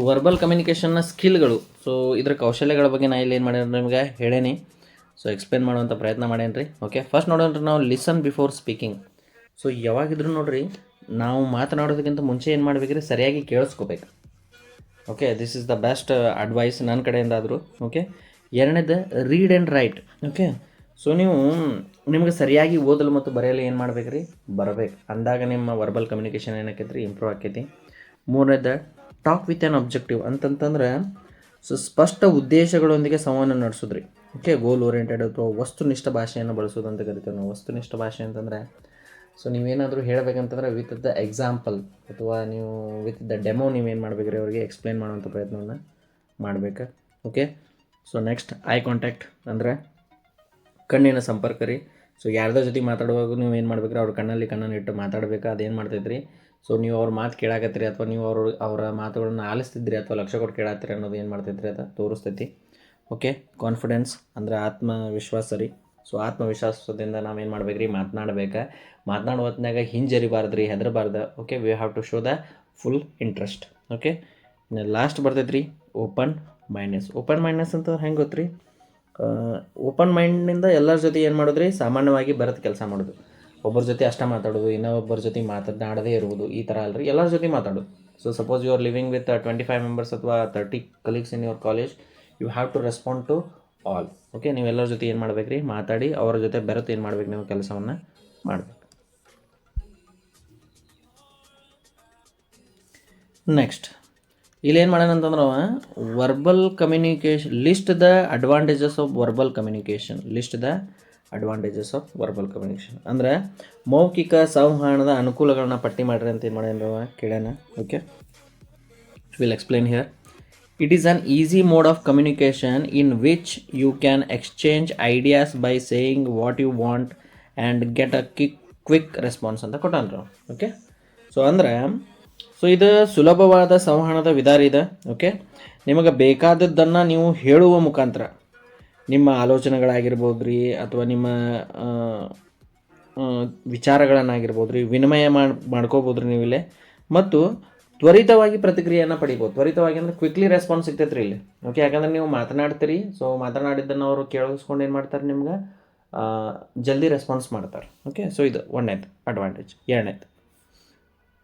ವರ್ಬಲ್ ಕಮ್ಯುನಿಕೇಷನ್ನ ಸ್ಕಿಲ್ಗಳು. ಸೊ ಇದರ ಕೌಶಲ್ಯಗಳ ಬಗ್ಗೆ ನಾ ಇಲ್ಲಿ ಏನು ಮಾಡೇನಿ ನಿಮಗೆ ಹೇಳೇನಿ. ಸೊ ಎಕ್ಸ್ಪ್ಲೇನ್ ಮಾಡುವಂಥ ಪ್ರಯತ್ನ ಮಾಡೇನಿ ರೀ. ಓಕೆ, ಫಸ್ಟ್ ನೋಡೋಣ ನಾವು ಲಿಸನ್ ಬಿಫೋರ್ ಸ್ಪೀಕಿಂಗ್. ಸೊ ಯಾವಾಗಿದ್ರೂ ನೋಡಿರಿ, ನಾವು ಮಾತನಾಡೋದಕ್ಕಿಂತ ಮುಂಚೆ ಏನು ಮಾಡ್ಬೇಕ್ರಿ, ಸರಿಯಾಗಿ ಕೇಳಿಸ್ಕೋಬೇಕು. Okay, this is the best advice ನನ್ನ ಕಡೆಯಿಂದ ಆದರೂ. ಓಕೆ, ಎರಡನೇದು read and write. Okay, so ನಿಮ್ಗೆ ಸರಿಯಾಗಿ ಓದಲು ಮತ್ತು ಬರೆಯಲು ಏನು ಮಾಡ್ಬೇಕು ರೀ, ಬರಬೇಕು. ಅಂದಾಗ ನಿಮ್ಮ ವರ್ಬಲ್ ಕಮ್ಯುನಿಕೇಷನ್ ಏನಾಕೈತೆ ರೀ, ಇಂಪ್ರೂವ್ ಆಕೈತಿ. ಮೂರನೇದು ಟಾಕ್ ವಿತ್ ಆ್ಯನ್ ಅಬ್ಜೆಕ್ಟಿವ್ ಅಂತಂತಂದ್ರೆ ಸೊ ಸ್ಪಷ್ಟ ಉದ್ದೇಶಗಳೊಂದಿಗೆ ಸಂವಹನ ನಡೆಸೋದ್ರಿ. ಓಕೆ, ಗೋಲ್ ಓರಿಯೆಂಟೆಡ್ ಅಥವಾ ವಸ್ತುನಿಷ್ಠ ಭಾಷೆಯನ್ನು ಬಳಸೋದು ಅಂತ ಕರಿತೀವಿ ನಾವು. ವಸ್ತುನಿಷ್ಠ ಭಾಷೆ ಅಂತಂದರೆ ಸೊ ನೀವೇನಾದರೂ ಹೇಳಬೇಕಂತಂದ್ರೆ ವಿತ್ ದ ಎಕ್ಸಾಂಪಲ್ ಅಥವಾ ನೀವು ವಿತ್ ದ ಡೆಮೋ ನೀವೇನು ಮಾಡ್ಬೇಕ್ರಿ, ಅವರಿಗೆ ಎಕ್ಸ್ಪ್ಲೇನ್ ಮಾಡುವಂಥ ಪ್ರಯತ್ನವನ್ನು ಮಾಡಬೇಕು. Okay, so next eye contact ಅಂದರೆ ಕಣ್ಣಿನ ಸಂಪರ್ಕ ರೀ. ಸೊ ಯಾರ್ದೋ ಜೊತೆ ಮಾತಾಡುವಾಗ ನೀವು ಏನು ಮಾಡ್ಬೇಕ್ರಿ, ಅವ್ರ ಕಣ್ಣನ್ನು ಇಟ್ಟು ಮಾತಾಡಬೇಕು. ಅದೇನು ಮಾಡ್ತೈತೆ ರೀ, ಸೊ ನೀವು ಅವ್ರ ಮಾತು ಕೇಳಾಕತ್ತೀರಿ ಅಥವಾ ನೀವು ಅವರ ಮಾತುಗಳನ್ನು ಆಲಿಸ್ತಿದ್ರಿ ಅಥವಾ ಲಕ್ಷ್ಯ ಕೊಟ್ಟು ಕೇಳಾತ್ತೀರಿ ಅನ್ನೋದು ಏನು ಮಾಡ್ತೈತೆ ರೀ, ಅದು ತೋರಿಸ್ತೈತಿ. ಓಕೆ, ಕಾನ್ಫಿಡೆನ್ಸ್ ಅಂದರೆ ಆತ್ಮವಿಶ್ವಾಸ ರೀ. ಸೊ ಆತ್ಮವಿಶ್ವಾಸದಿಂದ ನಾವೇನು ಮಾಡ್ಬೇಕು ರೀ, ಮಾತನಾಡುವ ಹೊತ್ನಾಗ ಹಿಂಜರಿಬಾರ್ದು ರೀ, ಹೆದರಬಾರ್ದು. Okay, we have to show the full interest. Okay, last ಬರ್ತೈತೆ ರೀ ಓಪನ್ ಮೈಂಡ್ನೆಸ್ ಅಂತ ಹೆಂಗೆ ಗೊತ್ತು ರೀ, ಓಪನ್ ಮೈಂಡ್ನಿಂದ ಎಲ್ಲರ ಜೊತೆ ಏನು ಮಾಡೋದು ರೀ, ಸಾಮಾನ್ಯವಾಗಿ ಬರೋದು ಕೆಲಸ ಮಾಡೋದು. ಒಬ್ಬರ ಜೊತೆ ಅಷ್ಟೇ ಮಾತಾಡೋದು, ಇನ್ನೊಬ್ಬರ ಜೊತೆ ಮಾತನಾಡದೇ ಇರುವುದು, ಈ ಥರ ಅಲ್ರಿ, ಎಲ್ಲರ ಜೊತೆ ಮಾತಾಡೋದು. So suppose you are living with 25 members ಅಥವಾ 30 colleagues in your college, you have to respond to all. Okay, ನೀವೆಲ್ಲರ ಜೊತೆ ಏನು ಮಾಡ್ಬೇಕು ರೀ, ಮಾತಾಡಿ ಅವರ ಜೊತೆ ಬೆರೆತು ಏನು ಮಾಡ್ಬೇಕು, ನೀವು ಕೆಲಸವನ್ನು ಮಾಡಬೇಕು. ನೆಕ್ಸ್ಟ್ ಇಲ್ಲಿ ಏನು ಮಾಡೋಣ ಅಂತಂದ್ರೆ verbal communication list the advantages of verbal communication. ಅಂದರೆ ಮೌಖಿಕ ಸಂವಹನದ ಅನುಕೂಲಗಳನ್ನ ಪಟ್ಟಿ ಮಾಡ್ರಿ ಅಂತ ಏನು ಮಾಡೋಣ ಕೇಳೋಣ. Okay, will explain here. It is an easy mode of communication in which you can exchange ideas by saying what you want and get a quick response ಅಂತ ಕೊಟ್ಟಾನ್ರಿ. ಓಕೆ, ಸೊ ಇದು ಸುಲಭವಾದ ಸಂವಹನದ ವಿಧಾನ ಇದೆ. ಓಕೆ, ನಿಮಗೆ ಬೇಕಾದದ್ದನ್ನು ನೀವು ಹೇಳುವ ಮುಖಾಂತರ ನಿಮ್ಮ ಆಲೋಚನೆಗಳಾಗಿರ್ಬೋದು ರೀ ಅಥವಾ ನಿಮ್ಮ ವಿಚಾರಗಳನ್ನಾಗಿರ್ಬೋದು ರೀ ವಿನಿಮಯ ಮಾಡ್ಕೋಬೋದು ರೀ ನೀವಿಲ್ಲೇ, ಮತ್ತು ತ್ವರಿತವಾಗಿ ಪ್ರತಿಕ್ರಿಯೆಯನ್ನು ಪಡಿಬೋದು. ತ್ವರಿತವಾಗಿ ಅಂದರೆ ಕ್ವಿಕ್ಲಿ ರೆಸ್ಪಾನ್ಸ್ ಸಿಗ್ತೈತೆ ರೀ ಇಲ್ಲಿ. ಓಕೆ, ಯಾಕಂದ್ರೆ ನೀವು ಮಾತನಾಡ್ತೀರಿ, ಸೊ ಮಾತನಾಡಿದ್ದನ್ನು ಅವರು ಕೇಳಿಸ್ಕೊಂಡು ಏನು ಮಾಡ್ತಾರೆ, ನಿಮ್ಗೆ ಜಲ್ದಿ ರೆಸ್ಪಾನ್ಸ್ ಮಾಡ್ತಾರೆ. ಓಕೆ, ಸೊ ಇದು ಒಂದನೇದು ಅಡ್ವಾಂಟೇಜ್. ಎರಡನೇದು,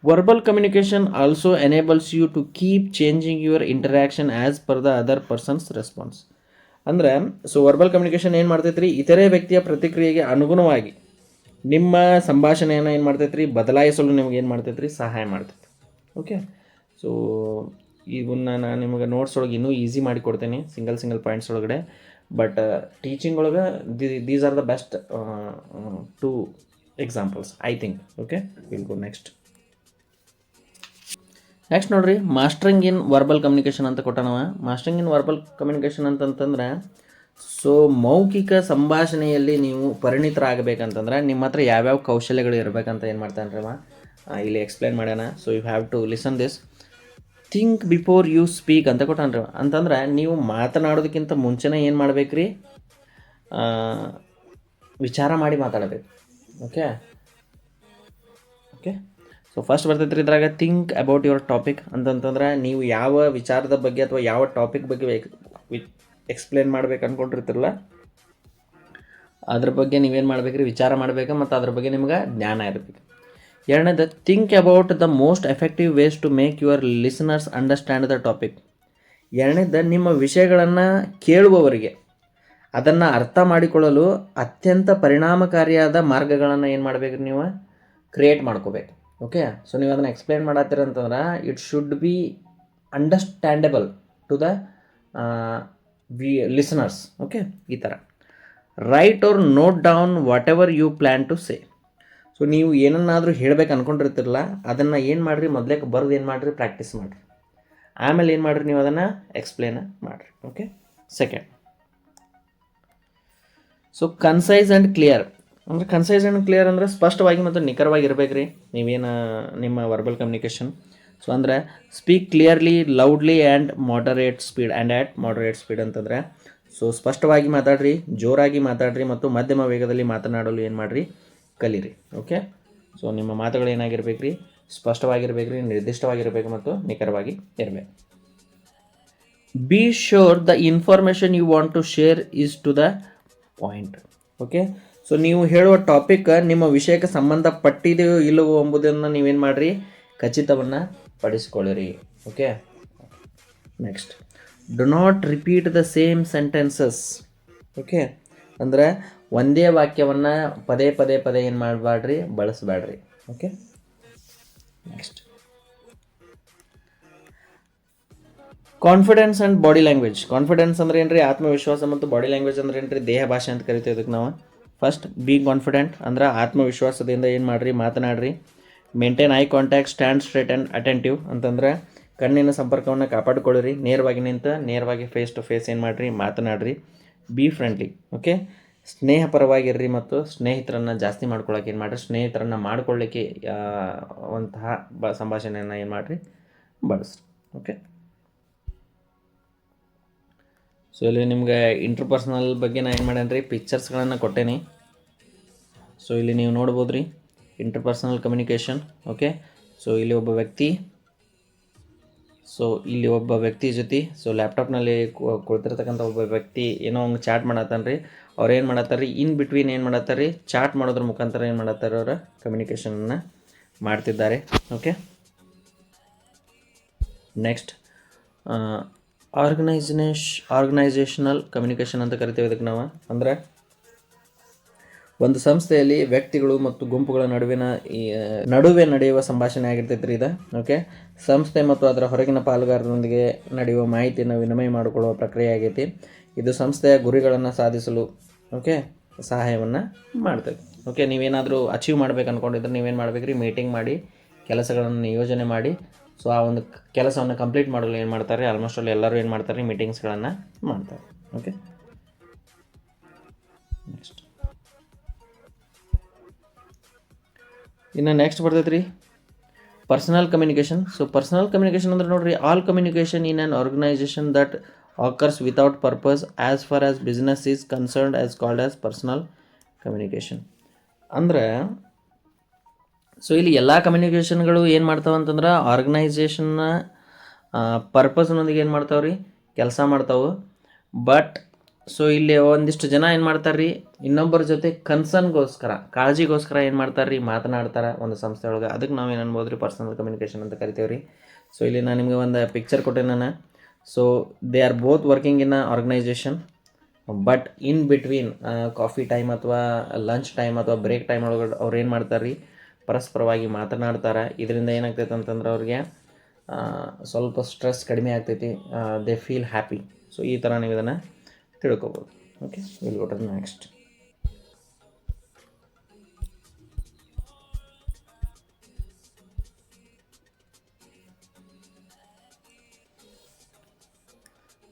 verbal communication also enables you to keep changing your interaction as per the other person's response. ಅಂದರೆ ಸೊ ವರ್ಬಲ್ ಕಮ್ಯುನಿಕೇಷನ್ ಏನು ಮಾಡ್ತೈತೆ ರೀ, ಇತರೆ ವ್ಯಕ್ತಿಯ ಪ್ರತಿಕ್ರಿಯೆಗೆ ಅನುಗುಣವಾಗಿ ನಿಮ್ಮ ಸಂಭಾಷಣೆಯನ್ನು ಏನು ಮಾಡ್ತೈತೆ ರೀ, ಬದಲಾಯಿಸಲು ನಿಮ್ಗೆ ಏನು ಮಾಡ್ತೈತೆ ರೀ, ಸಹಾಯ ಮಾಡ್ತೈತೆ. ಓಕೆ, ಸೊ ಇವನ್ನ ನಾನು ನಿಮಗೆ ನೋಟ್ಸ್ ಒಳಗೆ ಇನ್ನೂ ಈಸಿ ಮಾಡಿ ಕೊಡ್ತೇನೆ, ಸಿಂಗಲ್ ಪಾಯಿಂಟ್ಸ್ ಒಳಗಡೆ. ಬಟ್ ಟೀಚಿಂಗ್ ಒಳಗೆ these are the best 2 examples I think. Okay, will go next. Next ನೋಡ್ರಿ, ಮಾಸ್ಟರಿಂಗ್ ಇನ್ ವರ್ಬಲ್ ಕಮ್ಯುನಿಕೇಷನ್ ಅಂತ ಕೊಟ್ಟಾನವ. ಮಾಸ್ಟರಿಂಗ್ ಇನ್ ವರ್ಬಲ್ ಕಮ್ಯುನಿಕೇಷನ್ ಅಂತಂತಂದ್ರೆ, ಸೊ ಮೌಖಿಕ ಸಂಭಾಷಣೆಯಲ್ಲಿ ನೀವು ಪರಿಣಿತರಾಗಬೇಕಂತಂದ್ರೆ ನಿಮ್ಮ ಹತ್ರ ಯಾವ್ಯಾವ ಕೌಶಲ್ಯಗಳು ಇರಬೇಕಂತ ಏನು ಮಾಡ್ತಾನೆ ಅವ ಇಲ್ಲಿ ಎಕ್ಸ್ಪ್ಲೇನ್ ಮಾಡ್ಯಾನ. So you have to listen this. Think before you speak ಅಂತ ಕೊಟ್ಟಾನ್ರಿ. ಅಂತಂದ್ರೆ ನೀವು ಮಾತನಾಡೋದಕ್ಕಿಂತ ಮುಂಚೆನೇ ಏನು ಮಾಡ್ಬೇಕ್ರಿ, ವಿಚಾರ ಮಾಡಿ ಮಾತಾಡಬೇಕು. ಓಕೆ ಓಕೆ ಸೊ ಫಸ್ಟ್ ಬರ್ತೈತೆ ರೀ ಇದ್ರಾಗ ಥಿಂಕ್ ಅಬೌಟ್ ಯುವರ್ ಟಾಪಿಕ್ ಅಂತಂತಂದ್ರೆ ನೀವು ಯಾವ ವಿಚಾರದ ಬಗ್ಗೆ ಅಥವಾ ಯಾವ ಟಾಪಿಕ್ ಬಗ್ಗೆ ಎಕ್ಸ್ಪ್ಲೇನ್ ಮಾಡ್ಬೇಕು ಅಂದ್ಕೊಂಡಿರ್ತಿರಲ್ಲ ಅದ್ರ ಬಗ್ಗೆ ನೀವೇನು ಮಾಡ್ಬೇಕ್ರಿ, ವಿಚಾರ ಮಾಡಬೇಕು ಮತ್ತು ಅದ್ರ ಬಗ್ಗೆ ನಿಮ್ಗೆ ಜ್ಞಾನ ಇರಬೇಕು. ಎರಡನೇದು, think about the most effective ways to make your listeners understand the topic. ಎರಡನೇದು, ನಿಮ್ಮ ವಿಷಯಗಳನ್ನು ಕೇಳುವವರಿಗೆ ಅದನ್ನು ಅರ್ಥ ಮಾಡಿಕೊಳ್ಳಲು ಅತ್ಯಂತ ಪರಿಣಾಮಕಾರಿಯಾದ ಮಾರ್ಗಗಳನ್ನು ಏನು ಮಾಡಬೇಕು, ನೀವು ಕ್ರಿಯೇಟ್ ಮಾಡ್ಕೋಬೇಕು. ಓಕೆ, ಸೊ ನೀವು ಅದನ್ನು ಎಕ್ಸ್ಪ್ಲೇನ್ ಮಾಡತ್ತೀರಂತಂದ್ರೆ it should be understandable to the listeners. Okay, ಈ ಥರ write or note down whatever you plan to say. So ನೀವು ಏನನ್ನಾದರೂ ಹೇಳಬೇಕು ಅಂದ್ಕೊಂಡಿರ್ತಿರಲ್ಲ ಅದನ್ನು ಏನು ಮಾಡಿರಿ, ಮೊದಲೇ ಬರೆದು ಏನು ಮಾಡಿರಿ, ಪ್ರಾಕ್ಟೀಸ್ ಮಾಡಿರಿ. ಆಮೇಲೆ ಏನು ಮಾಡಿರಿ, ನೀವು ಅದನ್ನು ಎಕ್ಸ್ಪ್ಲೇನ್ ಮಾಡಿರಿ. Okay, second, so concise and clear. ಅಂದರೆ ಕನ್ಸೈಸ್ ಆ್ಯಂಡ್ ಕ್ಲಿಯರ್ ಅಂದರೆ ಸ್ಪಷ್ಟವಾಗಿ ಮತ್ತು ನಿಖರವಾಗಿ ಇರಬೇಕು ರೀ ನೀವೇನು ನಿಮ್ಮ ವರ್ಬಲ್ ಕಮ್ಯುನಿಕೇಷನ್. ಸೊ ಅಂದರೆ speak clearly, loudly and moderate speed at moderate speed ಅಂತಂದರೆ, ಸೊ ಸ್ಪಷ್ಟವಾಗಿ ಮಾತಾಡ್ರಿ, ಜೋರಾಗಿ ಮಾತಾಡ್ರಿ ಮತ್ತು ಮಧ್ಯಮ ವೇಗದಲ್ಲಿ ಮಾತನಾಡಲು ಏನು ಮಾಡಿರಿ, ಕಲೀರಿ. ಓಕೆ, ಸೊ ನಿಮ್ಮ ಮಾತುಗಳು ಏನಾಗಿರ್ಬೇಕು ರೀ, ಸ್ಪಷ್ಟವಾಗಿರ್ಬೇಕು ರೀ, ನಿರ್ದಿಷ್ಟವಾಗಿರಬೇಕು ಮತ್ತು ನಿಖರವಾಗಿ ಇರಬೇಕು. Be sure the information you want to share is to the point. Okay, so ನೀವು ಹೇಳುವ ಟಾಪಿಕ್ ನಿಮ್ಮ ವಿಷಯಕ್ಕೆ ಸಂಬಂಧಪಟ್ಟಿದೆಯೋ ಇಲ್ಲವೋ ಎಂಬುದನ್ನು ನೀವೇನು ಮಾಡಿರಿ, ಖಚಿತವನ್ನು ಪಡಿಸ್ಕೊಳ್ಳಿರಿ. Okay, next, do not repeat the same sentences. Okay, ಅಂದರೆ ಒಂದೇ ವಾಕ್ಯವನ್ನು ಪದೇ ಪದೇ ಪದೇ ಏನು ಮಾಡಬೇಡ್ರಿ, ಬಳಸಬೇಡ್ರಿ. Okay, next, confidence and body language. Confidence ಅಂದ್ರೆ ಏನು ರೀ, ಆತ್ಮವಿಶ್ವಾಸ, ಮತ್ತು ಬಾಡಿ ಲ್ಯಾಂಗ್ವೇಜ್ ಅಂದ್ರೆ ಏನು ರೀ, ದೇಹ ಭಾಷೆ ಅಂತ ಕರಿತೀವಿ ಇದಕ್ಕೆ ನಾವು. ಫಸ್ಟ್, ಬಿ ಕಾನ್ಫಿಡೆಂಟ್ ಅಂದ್ರೆ ಆತ್ಮವಿಶ್ವಾಸದಿಂದ ಏನು ಮಾಡಿರಿ, ಮಾತನಾಡ್ರಿ. Maintain eye contact, stand straight and attentive ಅಂತಂದ್ರೆ ಕಣ್ಣಿನ ಸಂಪರ್ಕವನ್ನು ಕಾಪಾಡಿಕೊಳ್ಳಿರಿ, ನೇರವಾಗಿ ನಿಂತ ನೇರವಾಗಿ ಫೇಸ್ ಟು ಫೇಸ್ ಏನು ಮಾಡಿರಿ, ಮಾತನಾಡ್ರಿ. Be friendly. ಓಕೆ, ಸ್ನೇಹಪರವಾಗಿರ್ರಿ ಮತ್ತು ಸ್ನೇಹಿತರನ್ನು ಜಾಸ್ತಿ ಮಾಡ್ಕೊಳ್ಳೋಕೆ ಏನು ಮಾಡಿರಿ, ಸ್ನೇಹಿತರನ್ನು ಮಾಡ್ಕೊಳ್ಳಿಕ್ಕೆ ಒಂತಹ ಸಂಭಾಷಣೆಯನ್ನು ಏನು ಮಾಡಿರಿ, ಬಳಸ್ರಿ. ಓಕೆ, ಸೊ ಇಲ್ಲಿ ನಿಮ್ಗೆ ಇಂಟರ್ಪರ್ಸ್ನಲ್ ಬಗ್ಗೆ ನಾನು ಏನು ಮಾಡೇನಿ ರೀ, ಪಿಕ್ಚರ್ಸ್ಗಳನ್ನು ಕೊಟ್ಟೇನಿ. ಸೊ ಇಲ್ಲಿ ನೀವು ನೋಡ್ಬೋದು ರೀ ಇಂಟರ್ಪರ್ಸನಲ್ ಕಮ್ಯುನಿಕೇಷನ್. ಓಕೆ, ಸೊ ಇಲ್ಲಿ ಒಬ್ಬ ವ್ಯಕ್ತಿ ಜೊತೆ, ಸೊ ಲ್ಯಾಪ್ಟಾಪ್ನಲ್ಲಿ ಕುಳಿತಿರ್ತಕ್ಕಂಥ ಒಬ್ಬ ವ್ಯಕ್ತಿ ಏನೋ ಒಂದು ಚಾಟ್ ಮಾಡತ್ತಾನೆ ರೀ. ಅವ್ರು ಏನು ಮಾಡತ್ತಾರೆ ರೀ, ಇನ್ ಬಿಟ್ವೀನ್ ಏನು ಮಾಡತ್ತಾರೆ ರೀ, ಚಾಟ್ ಮಾಡೋದ್ರ ಮುಖಾಂತರ ಏನು ಮಾಡತ್ತಾರೆ, ಅವರ ಕಮ್ಯುನಿಕೇಷನನ್ನು ಮಾಡ್ತಿದ್ದಾರೆ. ಓಕೆ, ನೆಕ್ಸ್ಟ್, ಆರ್ಗನೈಸೇಷನಲ್ ಕಮ್ಯುನಿಕೇಷನ್ ಅಂತ ಕರಿತೇವೆ ಇದಕ್ಕೆ ನಾವು. ಅಂದರೆ ಒಂದು ಸಂಸ್ಥೆಯಲ್ಲಿ ವ್ಯಕ್ತಿಗಳು ಮತ್ತು ಗುಂಪುಗಳ ನಡುವೆ ನಡೆಯುವ ಸಂಭಾಷಣೆ ಆಗಿರ್ತೈತೆ ರೀ ಇದು. ಓಕೆ, ಸಂಸ್ಥೆ ಮತ್ತು ಅದರ ಹೊರಗಿನ ಪಾಲುಗಾರರೊಂದಿಗೆ ನಡೆಯುವ ಮಾಹಿತಿಯನ್ನು ವಿನಿಮಯ ಮಾಡಿಕೊಳ್ಳುವ ಪ್ರಕ್ರಿಯೆ ಆಗೈತಿ. ಇದು ಸಂಸ್ಥೆಯ ಗುರಿಗಳನ್ನು ಸಾಧಿಸಲು ಸಹಾಯವನ್ನು ಮಾಡ್ತದೆ. ಓಕೆ, ನೀವೇನಾದರೂ ಅಚೀವ್ ಮಾಡ್ಬೇಕು ಅಂದ್ಕೊಂಡಿದ್ರೆ ನೀವೇನು ಮಾಡ್ಬೇಕು ರೀ, ಮೀಟಿಂಗ್ ಮಾಡಿ ಕೆಲಸಗಳನ್ನು ನಿಯೋಜನೆ ಮಾಡಿ, ಸೊ ಆ ಒಂದು ಕೆಲಸವನ್ನು ಕಂಪ್ಲೀಟ್ ಮಾಡಲು ಏನು ಮಾಡ್ತಾರೆ, ಆಲ್ಮೋಸ್ಟ್ ಅಲ್ಲಿ ಎಲ್ಲರೂ ಏನು ಮಾಡ್ತಾರೆ, ಮೀಟಿಂಗ್ಸ್ಗಳನ್ನು ಮಾಡ್ತಾರೆ. ಓಕೆ, ನೆಕ್ಸ್ಟ್, ಇನ್ನು ನೆಕ್ಸ್ಟ್ ಬರ್ತೈತೆ ರೀ personal communication. So personal communication ಅಂದ್ರೆ ನೋಡಿರಿ, all communication in an organisation that occurs without purpose as far as business is concerned is called as personal communication. ಅಂದರೆ ಸೊ ಇಲ್ಲಿ ಎಲ್ಲ ಕಮ್ಯುನಿಕೇಷನ್ಗಳು ಏನು ಮಾಡ್ತಾವೆ ಅಂತಂದ್ರೆ ಆರ್ಗನೈಸೇಷನ್ನ ಪರ್ಪಸ್ನೊಂದಿಗೆ ಏನು ಮಾಡ್ತಾವೆ ರೀ, ಕೆಲಸ ಮಾಡ್ತಾವೆ. ಬಟ್ ಸೊ ಇಲ್ಲಿ ಒಂದಿಷ್ಟು ಜನ ಏನು ಮಾಡ್ತಾರೆ ರೀ, ಇನ್ನೊಬ್ಬರ ಜೊತೆ ಕನ್ಸರ್ನ್ಗೋಸ್ಕರ, ಕಾಳಜಿಗೋಸ್ಕರ ಏನು ಮಾಡ್ತಾರೆ ರೀ, ಮಾತನಾಡ್ತಾರೆ ಒಂದು ಸಂಸ್ಥೆ ಒಳಗೆ. ಅದಕ್ಕೆ ನಾವು ಏನು ಅನ್ಬೋದು ರೀ, ಪರ್ಸನಲ್ ಕಮ್ಯುನಿಕೇಷನ್ ಅಂತ ಕರಿತೇವೆ ರೀ. ಸೊ ಇಲ್ಲಿ ನಾನು ನಿಮಗೆ ಒಂದು ಪಿಕ್ಚರ್ ಕೊಟ್ಟೆ ನಾನು. So they are both working in a organisation, but in between coffee time ಅಥವಾ ಲಂಚ್ ಟೈಮ್ ಅಥವಾ ಬ್ರೇಕ್ ಟೈಮ್ ಒಳಗಡೆ ಅವ್ರು ಏನು ಮಾಡ್ತಾರೆ ರೀ, ಪರಸ್ಪರವಾಗಿ ಮಾತನಾಡ್ತಾರೆ. ಇದರಿಂದ ಏನಾಗ್ತೈತೆ ಅಂತಂದ್ರೆ ಅವ್ರಿಗೆ ಸ್ವಲ್ಪ ಸ್ಟ್ರೆಸ್ ಕಡಿಮೆ ಆಗ್ತೈತಿ, ದೇ ಫೀಲ್ ಹ್ಯಾಪಿ. ಸೊ ಈ ಥರ ನೀವು ಇದನ್ನು ತಿಳ್ಕೊಬೋದು. Okay, will go to next.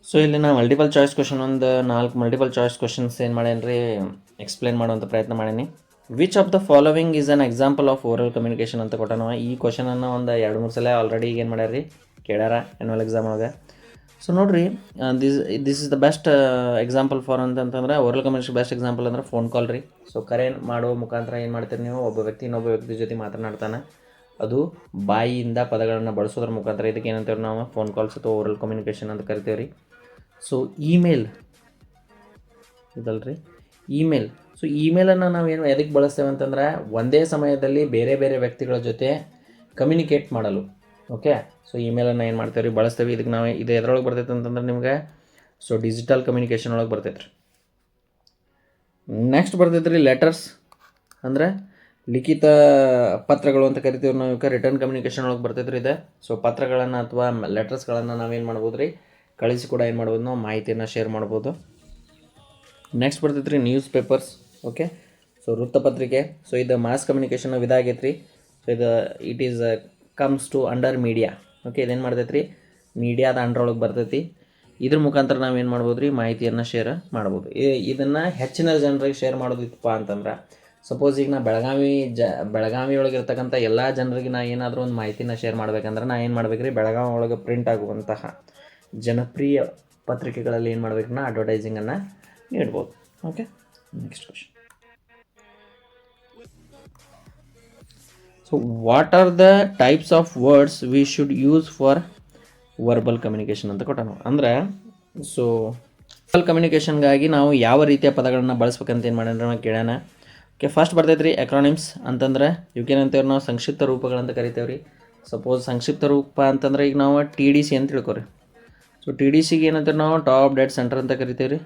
So ಇಲ್ಲಿ ನಾ ಮಲ್ಟಿಪಲ್ ಚಾಯ್ಸ್ ಕ್ವಶನ್ ಒಂದು 4 ಮಲ್ಟಿಪಲ್ ಚಾಯ್ಸ್ ಕ್ವಶನ್ಸ್ ಏನು ಮಾಡೇನಿ ರೀ ಎಕ್ಸ್ಪ್ಲೇನ್ ಮಾಡುವಂಥ ಪ್ರಯತ್ನ ಮಾಡೀನಿ. Which of the following is an example of oral communication ಅಂತ ಕೊಟ್ಟಾನವ. ಈ ಕ್ವಶನನ್ನು ಒಂದು 2-3 ಸಲ ಆಲ್ರೆಡಿ ಈಗ ಏನು ಮಾಡ್ಯಾರ ರೀ ಕೇಳ್ಯಾರ ಆ್ಯನ್ಯುವಲ್ ಎಕ್ಸಾಮ್ ಒಳಗೆ. ಸೊ ನೋಡಿರಿ, this is the best example for ಅಂತಂತಂದ್ರೆ ಓರಲ್ ಕಮ್ಯುನಿಕೇಷನ್ ಬೆಸ್ಟ್ ಎಕ್ಸಾಂಪಲ್ ಅಂದ್ರೆ ಫೋನ್ ಕಾಲ್ ರೀ. ಸೊ ಕರೆ ಮಾಡುವ ಮುಖಾಂತರ ಏನು ಮಾಡ್ತೀರಿ ನೀವು, ಒಬ್ಬ ವ್ಯಕ್ತಿ ಇನ್ನೊಬ್ಬ ವ್ಯಕ್ತಿ ಜೊತೆ ಮಾತನಾಡ್ತಾನೆ, ಅದು ಬಾಯಿಯಿಂದ ಪದಗಳನ್ನು ಬಳಸೋದ್ರ ಮುಖಾಂತರ. ಇದಕ್ಕೆ ಏನಂತೇವೆ ನಾವು ಫೋನ್ ಕಾಲ್ಸ್ ಅಥವಾ ಓರಲ್ ಕಮ್ಯುನಿಕೇಷನ್ ಅಂತ ಕರಿತೇವೆ ರೀ. ಸೊ ಇಮೇಲ್ ಇದಲ್ರಿ ಇಮೇಲ್. ಸೊ ಇಮೇಲನ್ನು ನಾವೇನು ಎದಕ್ಕೆ ಬಳಸ್ತೇವೆ ಅಂತಂದ್ರೆ ಒಂದೇ ಸಮಯದಲ್ಲಿ ಬೇರೆ ಬೇರೆ ವ್ಯಕ್ತಿಗಳ ಜೊತೆ ಕಮ್ಯುನಿಕೇಟ್ ಮಾಡಲು. ಓಕೆ, ಸೊ ಇಮೇಲನ್ನು ಏನು ಮಾಡ್ತೇವೆ ರೀ ಬಳಸ್ತೇವೆ. ಇದಕ್ಕೆ ನಾವು ಇದು ಎದ್ರೊಳಗೆ ಬರ್ತೈತೆ ಅಂತಂದ್ರೆ ನಿಮ್ಗೆ ಸೊ ಡಿಜಿಟಲ್ ಕಮ್ಯುನಿಕೇಷನ್ ಒಳಗೆ ಬರ್ತೈತೆ ರೀ. ನೆಕ್ಸ್ಟ್ ಬರ್ತೈತೆ ರೀ ಲೆಟರ್ಸ್, ಅಂದರೆ ಲಿಖಿತ ಪತ್ರಗಳು ಅಂತ ಕರಿತೀವಿ ನಾವು. ಇವಕ್ಕೆ ರಿಟರ್ನ್ ಕಮ್ಯುನಿಕೇಷನ್ ಒಳಗೆ ಬರ್ತೈತೆ ರೀ ಇದೆ. ಸೊ ಪತ್ರಗಳನ್ನು ಅಥವಾ ಲೆಟರ್ಸ್ಗಳನ್ನು ನಾವೇನು ಮಾಡ್ಬೋದು ರೀ ಕಳಿಸಿ ಕೂಡ ಏನು ಮಾಡ್ಬೋದು ನಾವು ಮಾಹಿತಿಯನ್ನು ಶೇರ್ ಮಾಡ್ಬೋದು. ನೆಕ್ಸ್ಟ್ ಬರ್ತೈತೆ ರೀ ನ್ಯೂಸ್ ಪೇಪರ್ಸ್. ಓಕೆ, ಸೊ ವೃತ್ತಪತ್ರಿಕೆ. ಸೊ ಇದು ಮಾಸ್ ಕಮ್ಯುನಿಕೇಷನ್ ವಿಧ ಆಗೈತೆ ರೀ. ಸೊ ಇದು it is comes to under media. Okay, ಇದೇನು ಮಾಡ್ತೈತೆ ರೀ ಮೀಡಿಯಾದ ಅಂಡರ್ ಒಳಗೆ ಬರ್ತೈತಿ. ಇದ್ರ ಮುಖಾಂತರ ನಾವೇನು ಮಾಡ್ಬೋದು ರೀ ಮಾಹಿತಿಯನ್ನು ಶೇರ್ ಮಾಡ್ಬೋದು. ಇದನ್ನು ಹೆಚ್ಚಿನ ಜನರಿಗೆ ಶೇರ್ ಮಾಡೋದಿತ್ತಪ್ಪ ಅಂತಂದ್ರೆ, ಸಪೋಸ್ ಈಗ ನಾ ಬೆಳಗಾವಿ ಒಳಗೆ ಇರ್ತಕ್ಕಂಥ ಎಲ್ಲ ಜನರಿಗೆ ನಾ ಏನಾದರೂ ಒಂದು ಮಾಹಿತಿನ ಶೇರ್ ಮಾಡ್ಬೇಕಂದ್ರೆ ನಾ ಏನು ಮಾಡ್ಬೇಕು ರೀ, ಬೆಳಗಾವಿ ಒಳಗೆ ಪ್ರಿಂಟ್ ಆಗುವಂತಹ ಜನಪ್ರಿಯ ಪತ್ರಿಕೆಗಳಲ್ಲಿ ಏನು ಮಾಡ್ಬೇಕು ನಾ ಅಡ್ವರ್ಟೈಸಿಂಗನ್ನು ನೀಡ್ಬೋದು. Okay, next question. So what are the types of words we should use for verbal communication ಅಂತ ಕೊಟ್ಟ ನಾವು. ಅಂದರೆ ಸೊ ವರ್ಬಲ್ ಕಮ್ಯುನಿಕೇಷನ್ಗಾಗಿ ನಾವು ಯಾವ ರೀತಿಯ ಪದಗಳನ್ನು ಬಳಸ್ಬೇಕಂತ ಏನು ಮಾಡ್ಯಾನ ನಾವು ಕೇಳೋಣ. ಓಕೆ, ಫಸ್ಟ್ ಬರ್ತೈತೆ ರೀ ಎಕ್ರಾನಿಮ್ಸ್ ಅಂತಂದ್ರೆ ಇವಕ್ಕೇನಂತೇವೆ ನಾವು ಸಂಕ್ಷಿಪ್ತ ರೂಪಗಳಂತ ಕರಿತೇವೆ ರೀ. ಸಪೋಸ್ ಸಂಕ್ಷಿಪ್ತ ರೂಪ ಅಂತಂದ್ರೆ ಈಗ ನಾವು TDC ಅಂತ ತಿಳ್ಕೊರಿ. ಸೊ TDCಗೆ ಏನಂತಾರೆ ನಾವು ಟಾಪ್ ಡೆಡ್ ಸೆಂಟರ್ ಅಂತ ಕರಿತೇವೆ ರೀ.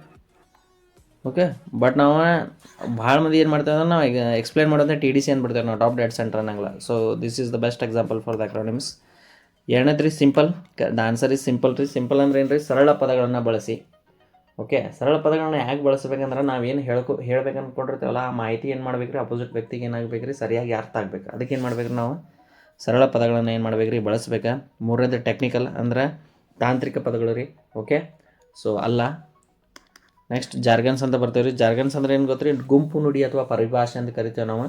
ಓಕೆ, ಬಟ್ ನಾವು ಭಾಳ ಮಂದಿ ಏನು ಮಾಡ್ತೇವೆ ಅಂದ್ರೆ ನಾವು ಈಗ ಎಕ್ಸ್ಪ್ಲೇನ್ ಮಾಡೋದೇ TDC ಅಂದ್ಬಿಡ್ತೇವೆ ನಾವು, ಟಾಪ್ ಡೆಡ್ ಸೆಂಟರ್ ಅನ್ನಂಗಿಲ್ಲ. So this is the best example for the acronyms. ಎರಡನೇದು ರೀ simple. The answer is simple ರೀ. ಸಿಂಪಲ್ ಅಂದ್ರೆ ಏನು ರೀ, ಸರಳ ಪದಗಳನ್ನು ಬಳಸಿ. ಓಕೆ, ಸರಳ ಪದಗಳನ್ನ ಯಾಕೆ ಬಳಸಬೇಕಂದ್ರೆ ನಾವೇನು ಹೇಳ್ಬೇಕು ಅಂದ್ಕೊಂಡಿರ್ತೇವಲ್ಲ ಆ ಮಾಹಿತಿ ಏನು ಮಾಡ್ಬೇಕು ರೀ ಅಪೋಸಿಟ್ ವ್ಯಕ್ತಿಗೆ ಏನಾಗಬೇಕು ರೀ ಸರಿಯಾಗಿ ಅರ್ಥ ಆಗ್ಬೇಕು. ಅದಕ್ಕೆ ಏನು ಮಾಡ್ಬೇಕು ನಾವು ಸರಳ ಪದಗಳನ್ನು ಏನು ಮಾಡ್ಬೇಕು ರೀ ಬಳಸ್ಬೇಕು. ಮೂರನೇದು ಟೆಕ್ನಿಕಲ್ ಅಂದ್ರೆ ತಾಂತ್ರಿಕ ಪದಗಳು ರೀ. ಓಕೆ, ಸೊ ಅಲ್ಲ. ನೆಕ್ಸ್ಟ್ ಜಾರ್ಗನ್ಸ್ ಅಂತ ಬರ್ತೇವೆ ರೀ. ಜಾರ್ಗನ್ಸ್ ಅಂದ್ರೆ ಏನು ಗೊತ್ತ್ರಿ, ಗುಂಪು ನುಡಿ ಅಥವಾ ಪರಿಭಾಷೆ ಅಂತ ಕರಿತೇವೆ ನಾವು.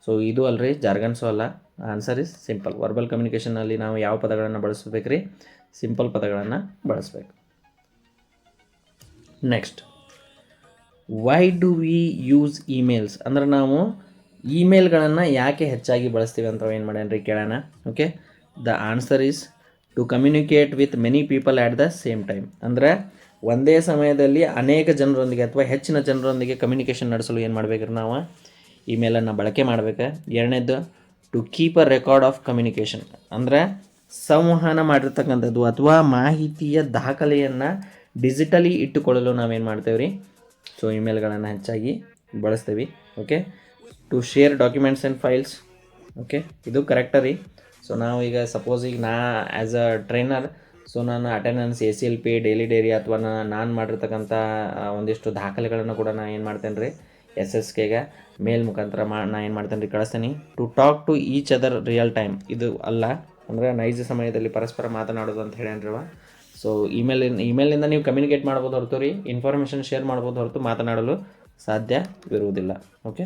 ಸೊ ಇದು ಅಲ್ರಿ, ಜಾರ್ಗನ್ಸು ಅಲ್ಲ. Answer is simple. ವರ್ಬಲ್ ಕಮ್ಯುನಿಕೇಷನಲ್ಲಿ ನಾವು ಯಾವ ಪದಗಳನ್ನು ಬಳಸಬೇಕು ರೀ, ಸಿಂಪಲ್ ಪದಗಳನ್ನು ಬಳಸಬೇಕು. Next, why do we use emails ಅಂದ್ರೆ ನಾವು ಇಮೇಲ್ಗಳನ್ನು ಯಾಕೆ ಹೆಚ್ಚಾಗಿ ಬಳಸ್ತೀವಿ ಅಂತ ಏನು ಮಾಡ್ಯಾನ್ರಿ ಕೇಳೋಣ. Okay, the answer is to communicate with many people at the same time. ಅಂದರೆ ಒಂದೇ ಸಮಯದಲ್ಲಿ ಅನೇಕ ಜನರೊಂದಿಗೆ ಅಥವಾ ಹೆಚ್ಚಿನ ಜನರೊಂದಿಗೆ ಕಮ್ಯುನಿಕೇಷನ್ ನಡೆಸಲು ಏನು ಮಾಡ್ಬೇಕ್ರಿ ನಾವು ಇಮೇಲನ್ನು ಬಳಕೆ ಮಾಡ್ಬೇಕು. ಎರಡನೇದು to keep a record of communication ಅಂದರೆ ಸಂವಹನ ಮಾಡಿರ್ತಕ್ಕಂಥದ್ದು ಅಥವಾ ಮಾಹಿತಿಯ ದಾಖಲೆಯನ್ನು ಡಿಜಿಟಲಿ ಇಟ್ಟುಕೊಳ್ಳಲು ನಾವೇನು ಮಾಡ್ತೇವೆ ರೀ, ಸೊ ಇಮೇಲ್ಗಳನ್ನು ಹೆಚ್ಚಾಗಿ ಬಳಸ್ತೀವಿ. Okay, to share documents and files. Okay, ಇದು ಕರೆಕ್ಟ ರೀ. ಸೊ ನಾವು ಈಗ ಸಪೋಸ್ ಈಗ ಆ್ಯಸ್ ಅ ಟ್ರೈನರ್, ಸೊ ನಾನು ಅಟೆಂಡೆನ್ಸ್ ACLP ಡೈಲಿ ಡೈರಿ ಅಥವಾ ನಾನು ಮಾಡಿರ್ತಕ್ಕಂಥ ಒಂದಿಷ್ಟು ದಾಖಲೆಗಳನ್ನು ಕೂಡ ನಾನು ಏನು ಮಾಡ್ತೇನೆ ರೀ SSKಗೆ ಮೇಲ್ ಮುಖಾಂತರ ನಾನು ಏನು ಮಾಡ್ತೇನೆ ರೀ ಕಳಿಸ್ತೀನಿ. To talk to each other real time, ಇದು ಅಲ್ಲ. ಅಂದರೆ ನೈಜ ಸಮಯದಲ್ಲಿ ಪರಸ್ಪರ ಮಾತನಾಡೋದು ಅಂತ ಹೇಳ್ಯಾನ್ರಿ. ಸೊ ಇಮೇಲಿಂದ ನೀವು ಕಮ್ಯುನಿಕೇಟ್ ಮಾಡ್ಬೋದು ಹೊರತು ರೀ ಇನ್ಫಾರ್ಮೇಷನ್ ಶೇರ್ ಮಾಡ್ಬೋದು ಹೊರತು ಮಾತನಾಡಲು ಸಾಧ್ಯವಿರುವುದಿಲ್ಲ. Okay,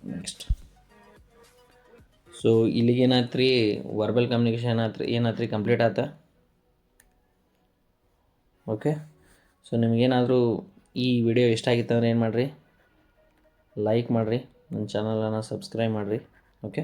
next. ಸೊ ಇಲ್ಲಿಗೆ ಏನಾಯ್ತು ರೀ ವರ್ಬಲ್ ಕಮ್ಯುನಿಕೇಷನ್ ಏನಾಯ್ತು ರೀ ಕಂಪ್ಲೀಟ್ ಆಯ್ತಾ. ಓಕೆ, ಸೊ ನಿಮಗೇನಾದರೂ ಈ ವಿಡಿಯೋ ಇಷ್ಟ ಆಗಿತ್ತು ಅಂದರೆ ಏನು ಮಾಡಿರಿ, ಲೈಕ್ ಮಾಡಿರಿ, ನನ್ನ ಚಾನಲನ್ನು ಸಬ್ಸ್ಕ್ರೈಬ್ ಮಾಡಿರಿ. ಓಕೆ.